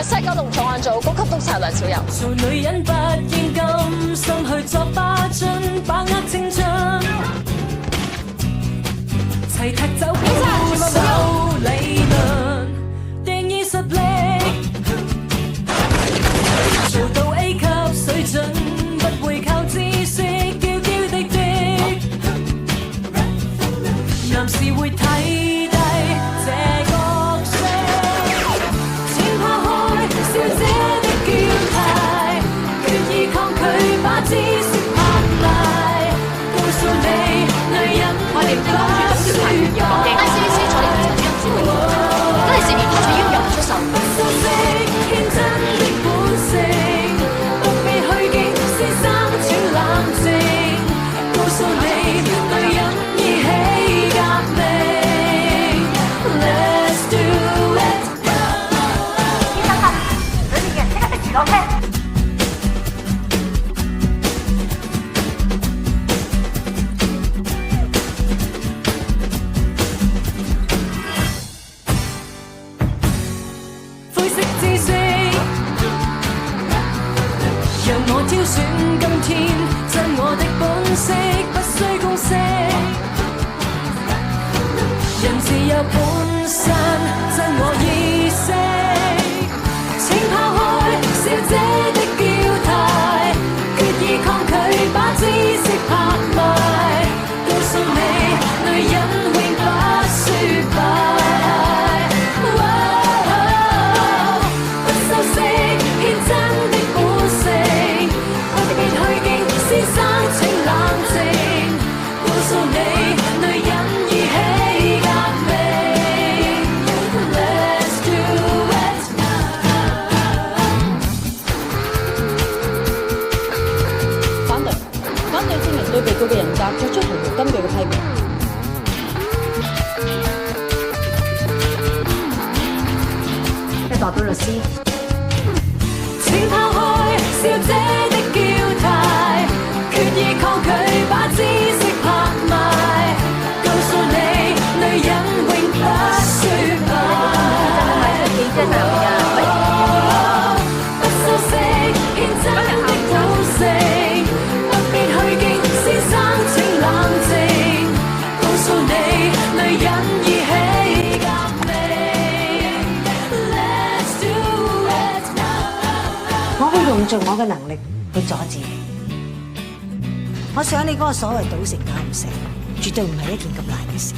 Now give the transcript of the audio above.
西九龍重案組高級督察梁小柔。做女人不應甘心去作花樽，把握青春，齊踢走保守理論，定義實力，做到 A 級水準，不會靠知識嬌嬌滴滴，男士會睇低這角色，請拋開小姐的嬌態，決意抗拒把知識拍賣，告訴你女人我哋唔係諗住董小朋友要講嘅 ICAC 坐嚟陳主任之會，都係直面拍咗要由出手。不修飾天真的本性，不必虛驚，先生請冷靜，告訴你女人已起革命 ，Let's do it。醫生啊，裏面嘅人即刻的士落車。灰色知識，讓我挑選今天真我的本色，不需公式，人自有本身真我意識，請拋開小姐的嬌態，決意抗拒把知識拍賣，告訴你女人永不輸敗。不修飾天真的本性，不必虛驚，先生請冷靜，告訴你女人已起革命 ，Let's do it。反對證明對被告嘅人格作出毫無根據嘅批評。即係代表律師。請拋開小姐的嬌態，決意抗拒把知識拍賣，告訴你女人永不輸敗。不修飾天真的本性，不必虛驚，先生請冷靜，告訴你女人已起革命 ，Let's do it。我會用盡我嘅能力去阻止你。我想你嗰個所謂賭城搞唔成，絕對唔係一件咁難嘅事。